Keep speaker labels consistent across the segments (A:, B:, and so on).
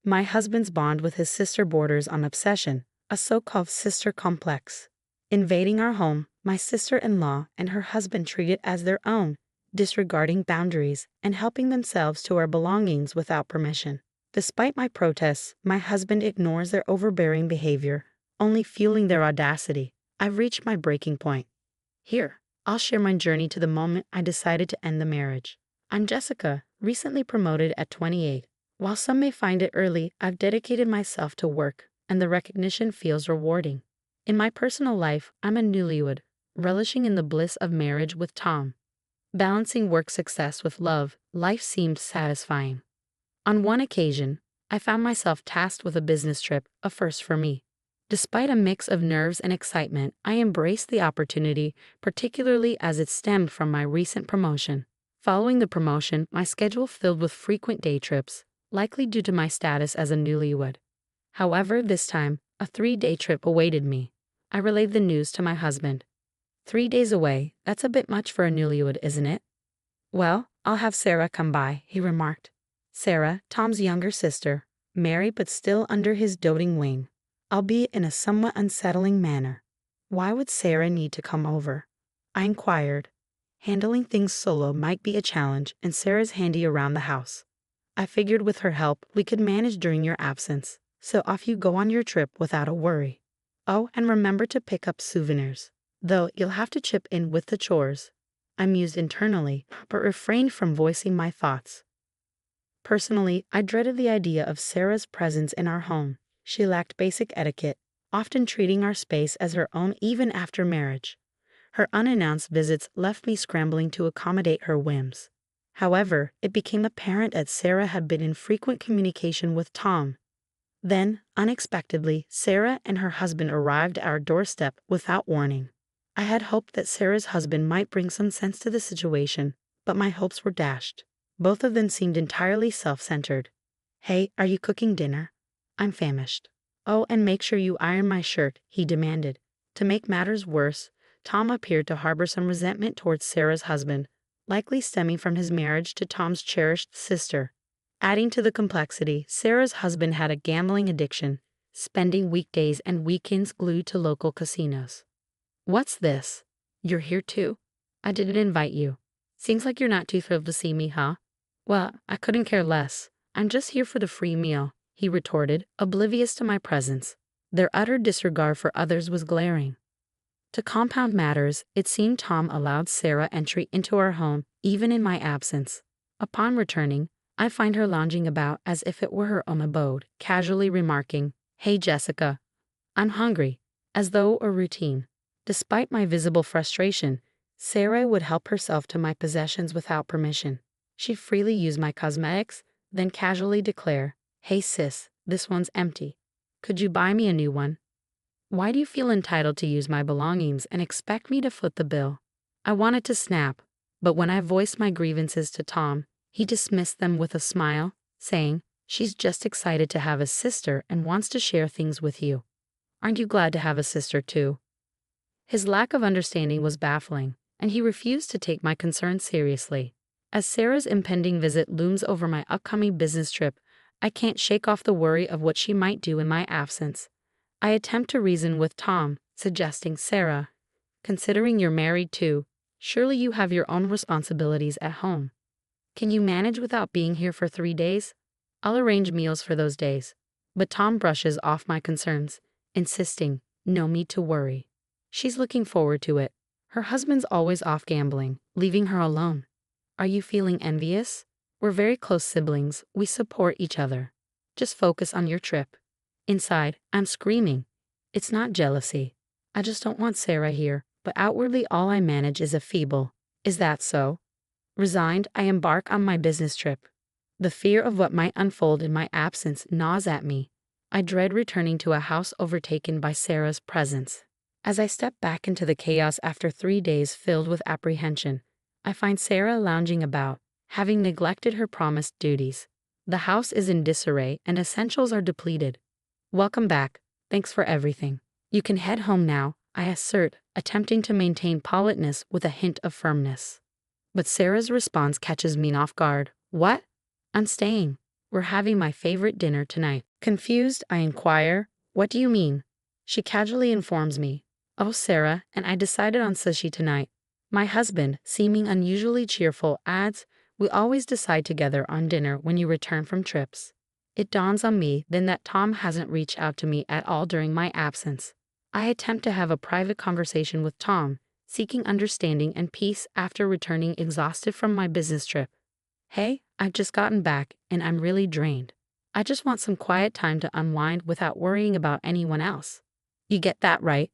A: My husband's bond with his sister borders on obsession, a so-called sister complex. Invading our home, my sister-in-law and her husband treat it as their own, disregarding boundaries and helping themselves to our belongings without permission. Despite my protests, my husband ignores their overbearing behavior, only fueling their audacity. I've reached my breaking point. Here, I'll share my journey to the moment I decided to end the marriage. I'm Jessica, recently promoted at 28. While some may find it early, I've dedicated myself to work, and the recognition feels rewarding. In my personal life, I'm a newlywed, relishing in the bliss of marriage with Tom. Balancing work success with love, life seemed satisfying. On one occasion, I found myself tasked with a business trip, a first for me. Despite a mix of nerves and excitement, I embraced the opportunity, particularly as it stemmed from my recent promotion. Following the promotion, my schedule filled with frequent day trips, likely due to my status as a newlywed. However, this time, a 3-day trip awaited me. I relayed the news to my husband. 3 days away, that's a bit much for a newlywed, isn't it? Well, I'll have Sarah come by, he remarked. Sarah, Tom's younger sister, married but still under his doting wing, albeit in a somewhat unsettling manner. Why would Sarah need to come over? I inquired. Handling things solo might be a challenge, and Sarah's handy around the house. I figured with her help, we could manage during your absence, so off you go on your trip without a worry. Oh, and remember to pick up souvenirs, though you'll have to chip in with the chores. I mused internally, but refrained from voicing my thoughts. Personally, I dreaded the idea of Sarah's presence in our home. She lacked basic etiquette, often treating our space as her own even after marriage. Her unannounced visits left me scrambling to accommodate her whims. However, it became apparent that Sarah had been in frequent communication with Tom. Then, unexpectedly, Sarah and her husband arrived at our doorstep without warning. I had hoped that Sarah's husband might bring some sense to the situation, but my hopes were dashed. Both of them seemed entirely self-centered. Hey, are you cooking dinner? I'm famished. Oh, and make sure you iron my shirt, he demanded. To make matters worse, Tom appeared to harbor some resentment towards Sarah's husband, likely stemming from his marriage to Tom's cherished sister. Adding to the complexity, Sarah's husband had a gambling addiction, spending weekdays and weekends glued to local casinos. What's this? You're here too? I didn't invite you. Seems like you're not too thrilled to see me, huh? Well, I couldn't care less. I'm just here for the free meal, he retorted, oblivious to my presence. Their utter disregard for others was glaring. To compound matters, it seemed Tom allowed Sarah entry into our home even in my absence. Upon returning, I find her lounging about as if it were her own abode, casually remarking, "Hey Jessica, I'm hungry," as though a routine. Despite my visible frustration, Sarah would help herself to my possessions without permission. She'd freely use my cosmetics, then casually declare, "Hey sis, this one's empty. Could you buy me a new one?" Why do you feel entitled to use my belongings and expect me to foot the bill? I wanted to snap, but when I voiced my grievances to Tom, he dismissed them with a smile, saying, "She's just excited to have a sister and wants to share things with you. Aren't you glad to have a sister too?" His lack of understanding was baffling, and he refused to take my concerns seriously. As Sarah's impending visit looms over my upcoming business trip, I can't shake off the worry of what she might do in my absence. I attempt to reason with Tom, suggesting, "Sarah, considering you're married too, surely you have your own responsibilities at home. Can you manage without being here for 3 days? I'll arrange meals for those days." But Tom brushes off my concerns, insisting, "No need to worry. She's looking forward to it. Her husband's always off gambling, leaving her alone. Are you feeling envious? We're very close siblings, we support each other. Just focus on your trip." Inside, I'm screaming. It's not jealousy. I just don't want Sarah here, but outwardly all I manage is a feeble, "Is that so?" Resigned, I embark on my business trip. The fear of what might unfold in my absence gnaws at me. I dread returning to a house overtaken by Sarah's presence. As I step back into the chaos after 3 days filled with apprehension, I find Sarah lounging about, having neglected her promised duties. The house is in disarray and essentials are depleted. "Welcome back. Thanks for everything. You can head home now," I assert, attempting to maintain politeness with a hint of firmness. But Sarah's response catches me off guard. "What? I'm staying. We're having my favorite dinner tonight. Confused, I inquire, what do you mean? She casually informs me, oh, Sarah, and I decided on sushi tonight. My husband, seeming unusually cheerful, adds, we always decide together on dinner when you return from trips. It dawns on me then that Tom hasn't reached out to me at all during my absence. I attempt to have a private conversation with Tom, seeking understanding and peace after returning exhausted from my business trip. Hey, I've just gotten back and I'm really drained. I just want some quiet time to unwind without worrying about anyone else. You get that right?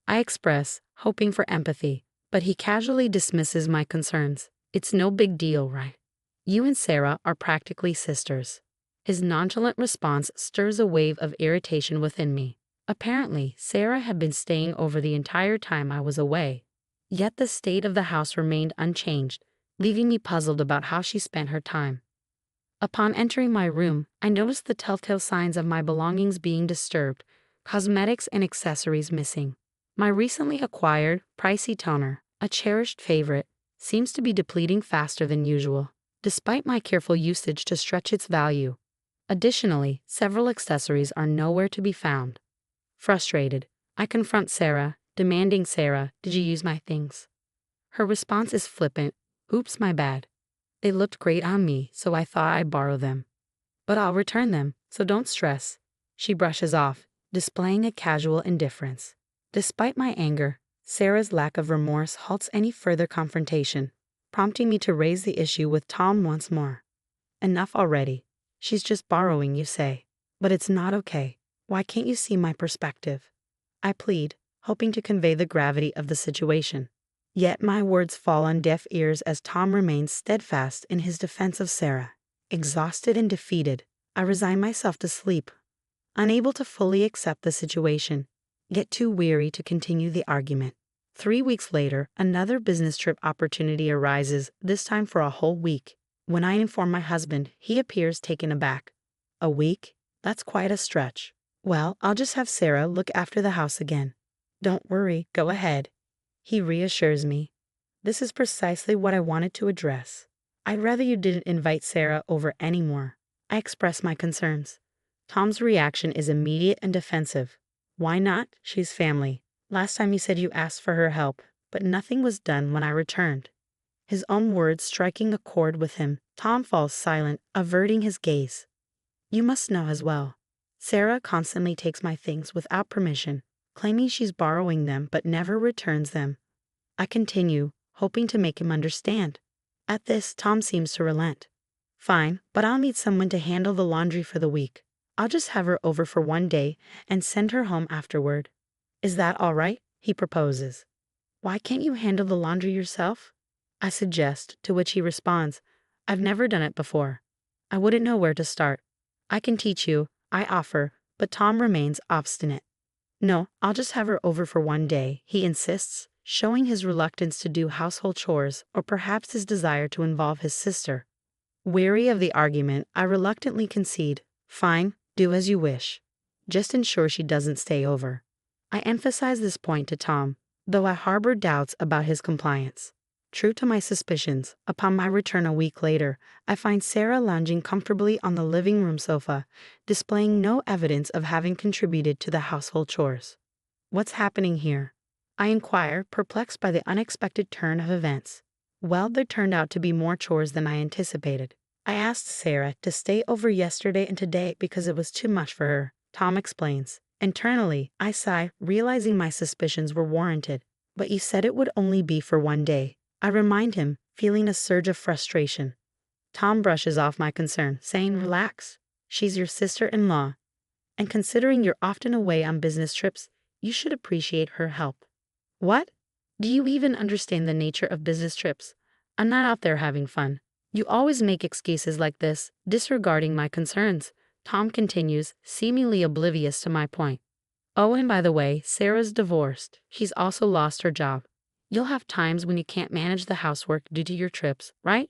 A: I express, hoping for empathy, but he casually dismisses my concerns. It's no big deal, right? You and Sarah are practically sisters. His nonchalant response stirs a wave of irritation within me. Apparently, Sarah had been staying over the entire time I was away. Yet the state of the house remained unchanged, leaving me puzzled about how she spent her time. Upon entering my room, I noticed the telltale signs of my belongings being disturbed, cosmetics and accessories missing. My recently acquired, pricey toner, a cherished favorite, seems to be depleting faster than usual, despite my careful usage to stretch its value. Additionally, several accessories are nowhere to be found. Frustrated, I confront Sarah, demanding, Sarah, did you use my things? Her response is flippant, oops, my bad. They looked great on me, so I thought I'd borrow them. But I'll return them, so don't stress. She brushes off, displaying a casual indifference. Despite my anger, Sarah's lack of remorse halts any further confrontation, prompting me to raise the issue with Tom once more. Enough already. She's just borrowing, you say. But it's not okay. Why can't you see my perspective? I plead, hoping to convey the gravity of the situation. Yet my words fall on deaf ears as Tom remains steadfast in his defense of Sarah. Exhausted and defeated, I resign myself to sleep, unable to fully accept the situation, yet too weary to continue the argument. 3 weeks later, another business trip opportunity arises, this time for a whole week. When I inform my husband, he appears taken aback. A week? That's quite a stretch. Well, I'll just have Sarah look after the house again. Don't worry, go ahead. He reassures me. This is precisely what I wanted to address. I'd rather you didn't invite Sarah over anymore. I express my concerns. Tom's reaction is immediate and defensive. Why not? She's family. Last time you said you asked for her help, but nothing was done when I returned. His own words striking a chord with him, Tom falls silent, averting his gaze. You must know as well. Sarah constantly takes my things without permission, claiming she's borrowing them but never returns them. I continue, hoping to make him understand. At this, Tom seems to relent. Fine, but I'll need someone to handle the laundry for the week. I'll just have her over for one day and send her home afterward. Is that all right? He proposes. Why can't you handle the laundry yourself? I suggest, to which he responds, I've never done it before. I wouldn't know where to start. I can teach you, I offer, but Tom remains obstinate. No, I'll just have her over for one day, he insists, showing his reluctance to do household chores or perhaps his desire to involve his sister. Weary of the argument, I reluctantly concede, fine, do as you wish. Just ensure she doesn't stay over. I emphasize this point to Tom, though I harbor doubts about his compliance. True to my suspicions, upon my return a week later, I find Sarah lounging comfortably on the living room sofa, displaying no evidence of having contributed to the household chores. What's happening here? I inquire, perplexed by the unexpected turn of events. Well, there turned out to be more chores than I anticipated. I asked Sarah to stay over yesterday and today because it was too much for her, Tom explains. Internally, I sigh, realizing my suspicions were warranted. But you said it would only be for one day. I remind him, feeling a surge of frustration. Tom brushes off my concern, saying, relax, she's your sister-in-law. And considering you're often away on business trips, you should appreciate her help. What? Do you even understand the nature of business trips? I'm not out there having fun. You always make excuses like this, disregarding my concerns. Tom continues, seemingly oblivious to my point. Oh, and by the way, Sarah's divorced. She's also lost her job. You'll have times when you can't manage the housework due to your trips, right?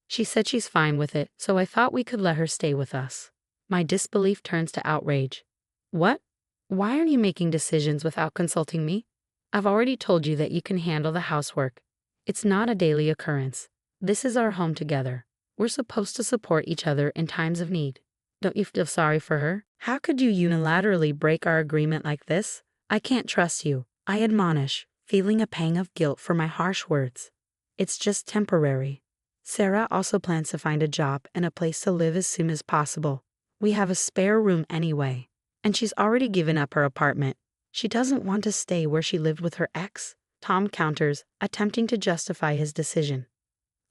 A: She said she's fine with it, so I thought we could let her stay with us. My disbelief turns to outrage. What? Why are you making decisions without consulting me? I've already told you that you can handle the housework. It's not a daily occurrence. This is our home together. We're supposed to support each other in times of need. Don't you feel sorry for her? How could you unilaterally break our agreement like this? I can't trust you, I admonish, feeling a pang of guilt for my harsh words. It's just temporary. Sarah also plans to find a job and a place to live as soon as possible. We have a spare room anyway. And she's already given up her apartment. She doesn't want to stay where she lived with her ex, Tom counters, attempting to justify his decision.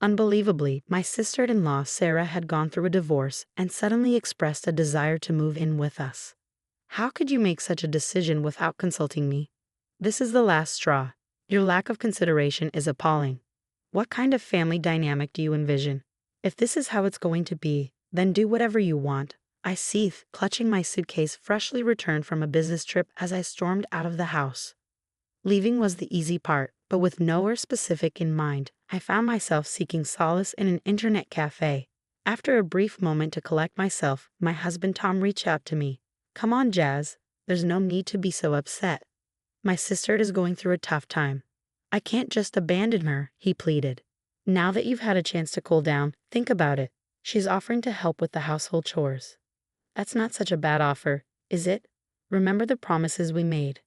A: Unbelievably, my sister-in-law Sarah had gone through a divorce and suddenly expressed a desire to move in with us. How could you make such a decision without consulting me? This is the last straw. Your lack of consideration is appalling. What kind of family dynamic do you envision? If this is how it's going to be, then do whatever you want. I seethed, clutching my suitcase freshly returned from a business trip as I stormed out of the house. Leaving was the easy part, but with nowhere specific in mind, I found myself seeking solace in an internet cafe. After a brief moment to collect myself, my husband Tom reached out to me. Come on, Jazz, there's no need to be so upset. My sister is going through a tough time. I can't just abandon her, he pleaded. Now that you've had a chance to cool down, think about it. She's offering to help with the household chores. That's not such a bad offer, is it? Remember the promises we made.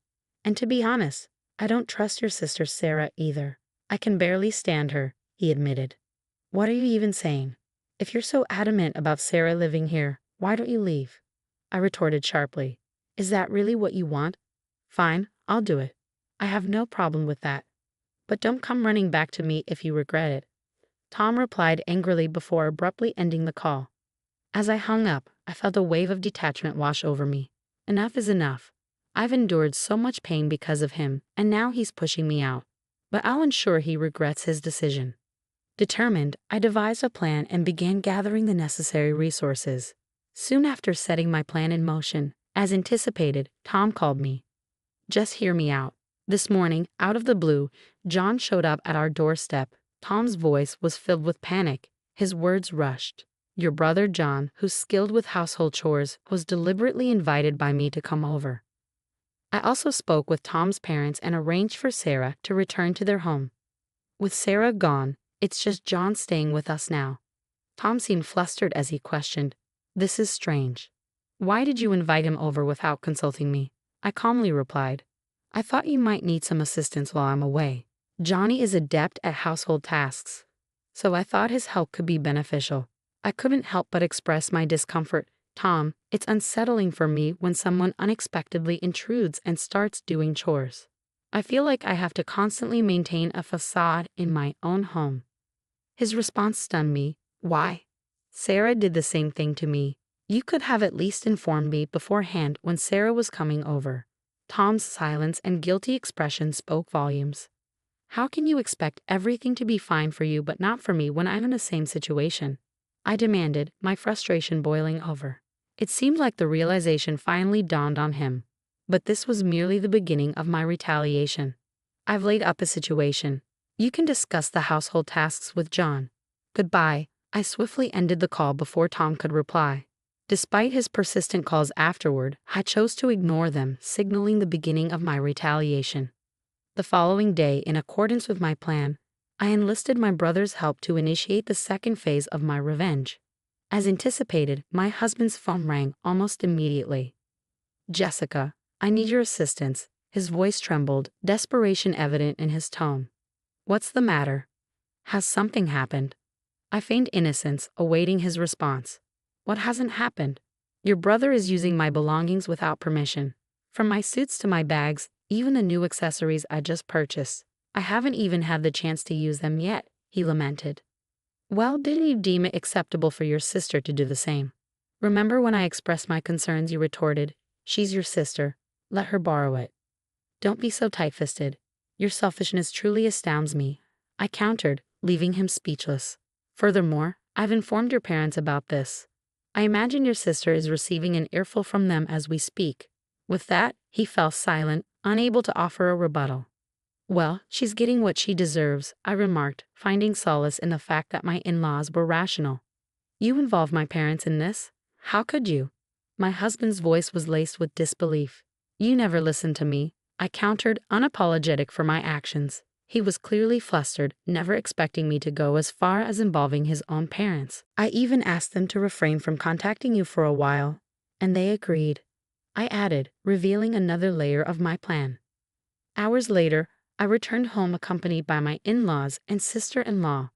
A: And to be honest, I don't trust your sister Sarah either. I can barely stand her, he admitted. What are you even saying? If you're so adamant about Sarah living here, why don't you leave? I retorted sharply. Is that really what you want? Fine, I'll do it. I have no problem with that. But don't come running back to me if you regret it. Tom replied angrily before abruptly ending the call. As I hung up, I felt a wave of detachment wash over me. Enough is enough. I've endured so much pain because of him, and now he's pushing me out. But I'll ensure he regrets his decision. Determined, I devised a plan and began gathering the necessary resources. Soon after setting my plan in motion, as anticipated, Tom called me. Just hear me out. This morning, out of the blue, John showed up at our doorstep. Tom's voice was filled with panic. His words rushed. Your brother John, who's skilled with household chores, was deliberately invited by me to come over. I also spoke with Tom's parents and arranged for Sarah to return to their home. With Sarah gone, it's just John staying with us now. Tom seemed flustered as he questioned, This is strange. Why did you invite him over without consulting me? I calmly replied, I thought you might need some assistance while I'm away. Johnny is adept at household tasks, so I thought his help could be beneficial. I couldn't help but express my discomfort. Tom, it's unsettling for me when someone unexpectedly intrudes and starts doing chores. I feel like I have to constantly maintain a facade in my own home. His response stunned me. Why? Sarah did the same thing to me. You could have at least informed me beforehand when Sarah was coming over. Tom's silence and guilty expression spoke volumes. How can you expect everything to be fine for you but not for me when I'm in the same situation? I demanded, my frustration boiling over. It seemed like the realization finally dawned on him. But this was merely the beginning of my retaliation. I've laid up a situation. You can discuss the household tasks with John. Goodbye. I swiftly ended the call before Tom could reply. Despite his persistent calls afterward, I chose to ignore them, signaling the beginning of my retaliation. The following day, in accordance with my plan, I enlisted my brother's help to initiate the second phase of my revenge. As anticipated, my husband's phone rang almost immediately. Jessica, I need your assistance. His voice trembled, desperation evident in his tone. What's the matter? Has something happened? I feigned innocence, awaiting his response. What hasn't happened? Your brother is using my belongings without permission. From my suits to my bags, even the new accessories I just purchased. I haven't even had the chance to use them yet, he lamented. Well, didn't you deem it acceptable for your sister to do the same? Remember when I expressed my concerns, you retorted, She's your sister. Let her borrow it. Don't be so tight-fisted. Your selfishness truly astounds me, I countered, leaving him speechless. Furthermore, I've informed your parents about this. I imagine your sister is receiving an earful from them as we speak. With that, he fell silent, unable to offer a rebuttal. Well, she's getting what she deserves, I remarked, finding solace in the fact that my in-laws were rational. You involved my parents in this? How could you? My husband's voice was laced with disbelief. You never listened to me, I countered, unapologetic for my actions. He was clearly flustered, never expecting me to go as far as involving his own parents. I even asked them to refrain from contacting you for a while, and they agreed, I added, revealing another layer of my plan. Hours later, I returned home accompanied by my in-laws and sister-in-law.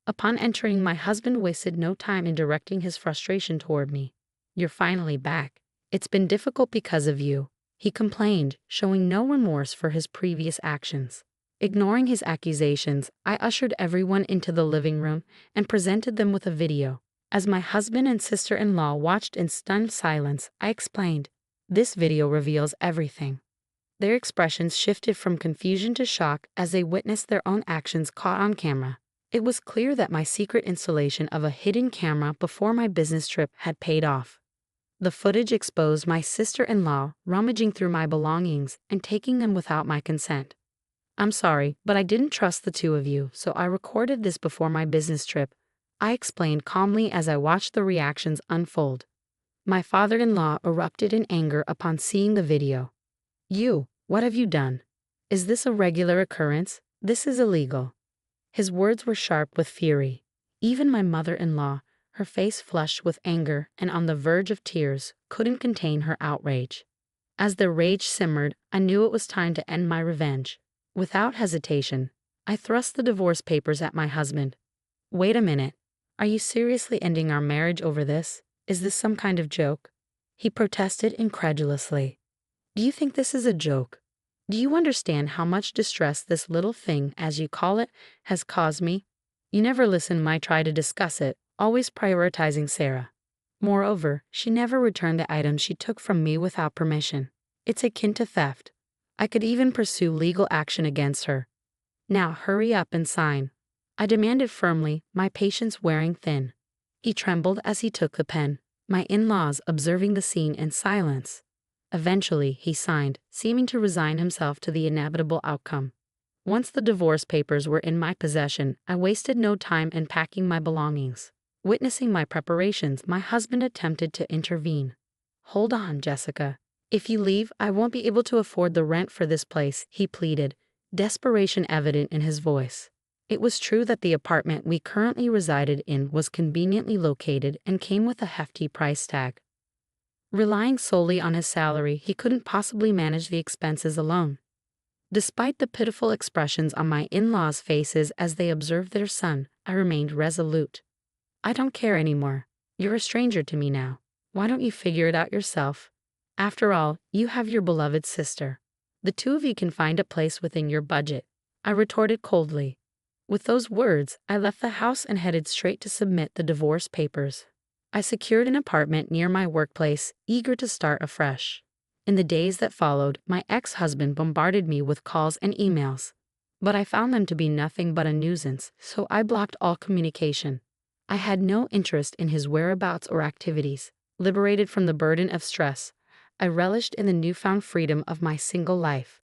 A: Upon entering, my husband wasted no time in directing his frustration toward me. You're finally back. It's been difficult because of you, he complained, showing no remorse for his previous actions. Ignoring his accusations, I ushered everyone into the living room and presented them with a video. As my husband and sister-in-law watched in stunned silence, I explained, this video reveals everything. Their expressions shifted from confusion to shock as they witnessed their own actions caught on camera. It was clear that my secret installation of a hidden camera before my business trip had paid off. The footage exposed my sister-in-law rummaging through my belongings and taking them without my consent. I'm sorry, but I didn't trust the two of you, so I recorded this before my business trip, I explained calmly as I watched the reactions unfold. My father-in-law erupted in anger upon seeing the video. What have you done? Is this a regular occurrence? This is illegal. His words were sharp with fury. Even my mother-in-law, her face flushed with anger and on the verge of tears, couldn't contain her outrage. As the rage simmered, I knew it was time to end my revenge. Without hesitation, I thrust the divorce papers at my husband. Wait a minute. Are you seriously ending our marriage over this? Is this some kind of joke? He protested incredulously. Do you think this is a joke? Do you understand how much distress this little thing, as you call it, has caused me? You never listen when I try to discuss it, always prioritizing Sarah. Moreover, she never returned the items she took from me without permission. It's akin to theft. I could even pursue legal action against her. Now hurry up and sign, I demanded firmly, my patience wearing thin. He trembled as he took the pen, my in-laws observing the scene in silence. Eventually, he signed, seeming to resign himself to the inevitable outcome. Once the divorce papers were in my possession, I wasted no time in packing my belongings. Witnessing my preparations, my husband attempted to intervene. Hold on, Jessica. If you leave, I won't be able to afford the rent for this place, he pleaded, desperation evident in his voice. It was true that the apartment we currently resided in was conveniently located and came with a hefty price tag. Relying solely on his salary, he couldn't possibly manage the expenses alone. Despite the pitiful expressions on my in-laws' faces as they observed their son, I remained resolute. I don't care anymore. You're a stranger to me now. Why don't you figure it out yourself? After all, you have your beloved sister. The two of you can find a place within your budget, I retorted coldly. With those words, I left the house and headed straight to submit the divorce papers. I secured an apartment near my workplace, eager to start afresh. In the days that followed, my ex-husband bombarded me with calls and emails. But I found them to be nothing but a nuisance, so I blocked all communication. I had no interest in his whereabouts or activities. Liberated from the burden of stress, I relished in the newfound freedom of my single life.